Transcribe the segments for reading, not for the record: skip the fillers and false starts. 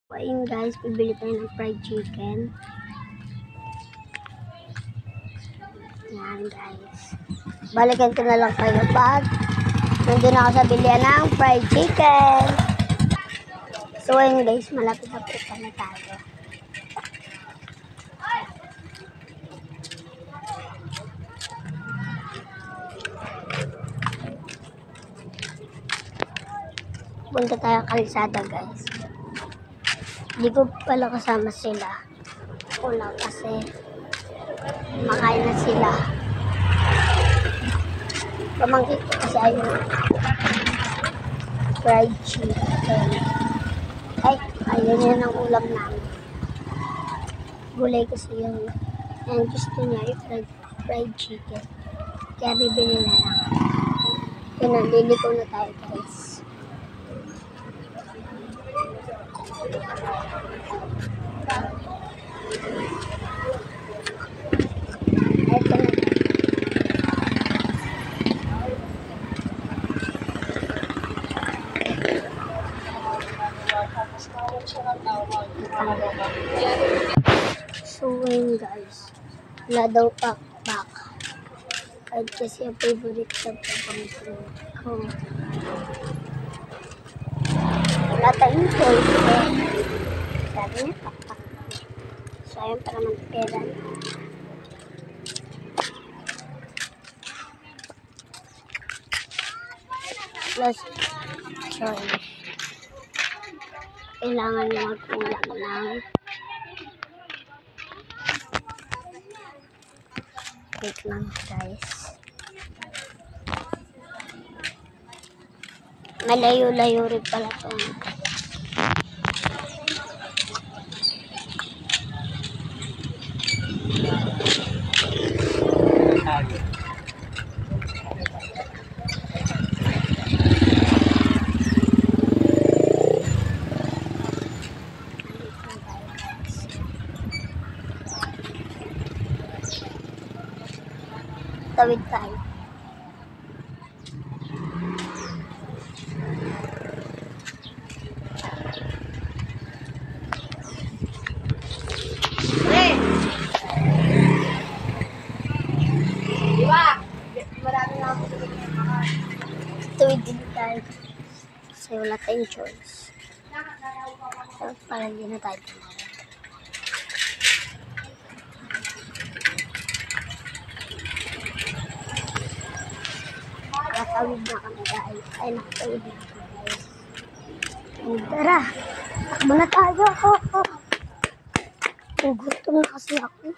Ayun guys, bibili tayo ng fried chicken. Yan guys. Balikan ko na lang kayo pag nandun ako sa bilihan ng fried chicken. So ayun guys, malapit na po na tayo. Punta tayo kalsada guys. Hindi ko pala kasama sila. Wala kasi makain na sila. Pamangkin ko kasi ayun fried chicken. Ay, ayun yan ang ulam namin. Gulay kasi yun. And gusto niya yung fried chicken. Kaya bibili na lang. Pinaliliko na tayo guys. Ito na. So ayun guys, wala daw pakpak. Kahit kasi ang favorite sa pagpangsin ko. Wala tayong choice eh. Sabi niya pakpak. So ayun para magpera. Plus choice. Kailangan niya magkulang ng wait lang guys. Malayo-layo rin pala ito. Tawid tayo. Tawid din tayo. Kasi wala tayong choice. So, parang hindi na tayo tumawag. Nakatawid na kami guys. Ay, nakatawid na kami guys. And tara, takbo na tayo. Gutom na kasi ako.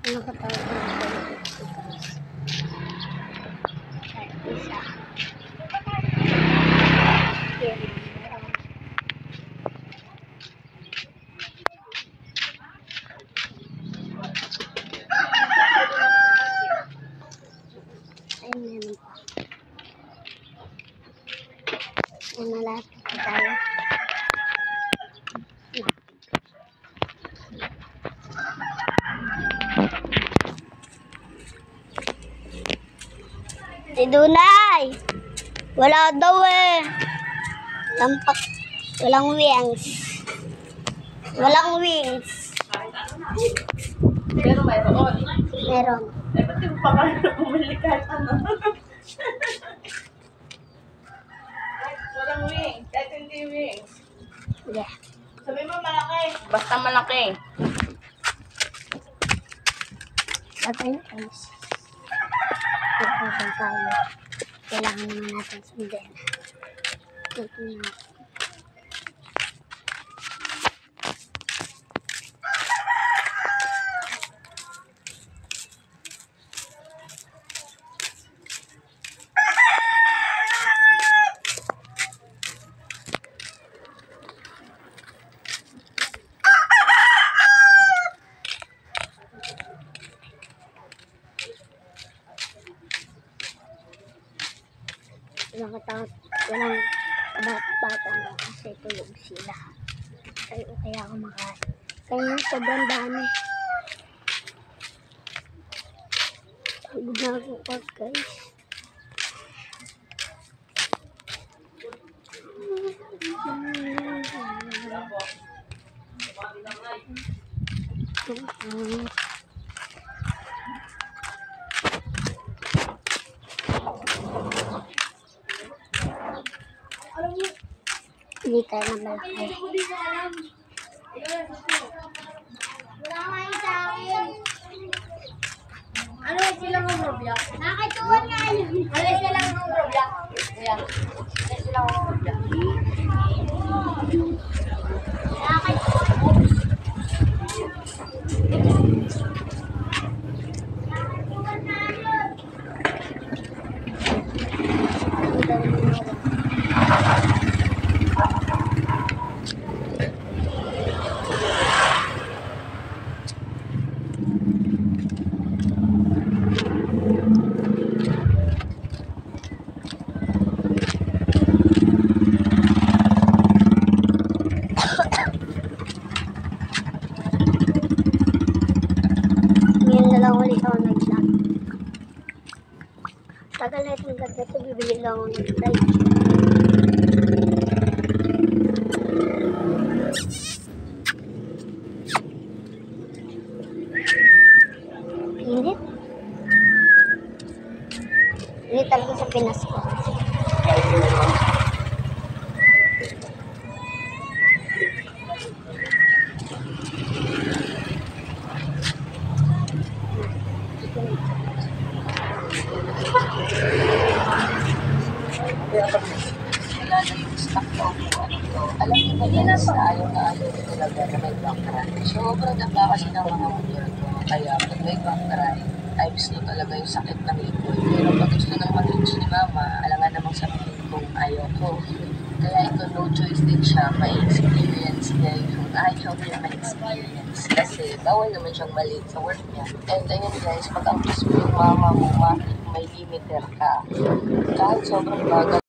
Nakatawid na ako guys. At isa. Ayun meron pa. Ayun, malapit na tayo. Si Dunay! Wala daw eh. Tampak. Walang wings. Walang wings. Pero mayroon. Meron. Eh, ba't di mo pa kayo bumili kahit ano? Walang wings. Kahit hindi wings. Yeah. Sabi mo malaki. Basta malaki. Batay na guys. Pupunta tayo. Kailangan naman natin sundin. Ito na. walang bata na kasi tulog sila. Kaya kumakain. Kaya sobrang dami. Pagod na ako pag guys. Hindi tayo na malaki. Ano sila ng Roblox? Nakakatuwa nga yun. Ano sila ng Roblox? Ayan. Ano sila ng Roblox? Ngayon na lang ulit ako nag-vlog. Tagal na itong vlog na ito, bibili lang ako ng fried chicken. Init. Init talaga sa Pinas ko. Wala na yung stock na upuan ito. Alam niyo ba guys, na ayaw talaga na may background. Sobrang daba kasi ng mga motor ko. Kaya pag may background, times 2 talaga yung sakit ng likod. Pero pag gusto ng mag-reach ni mama, alangan namang sabihin kong ayaw ko. Kaya ito no choice din siya, may experience niya yung ayaw niya may experience. Kasi bawal naman siyang mali sa work niya. And ayun guys, pag ang gusto mo yung mama mo, may limiter ka. Kahit sobrang bagal,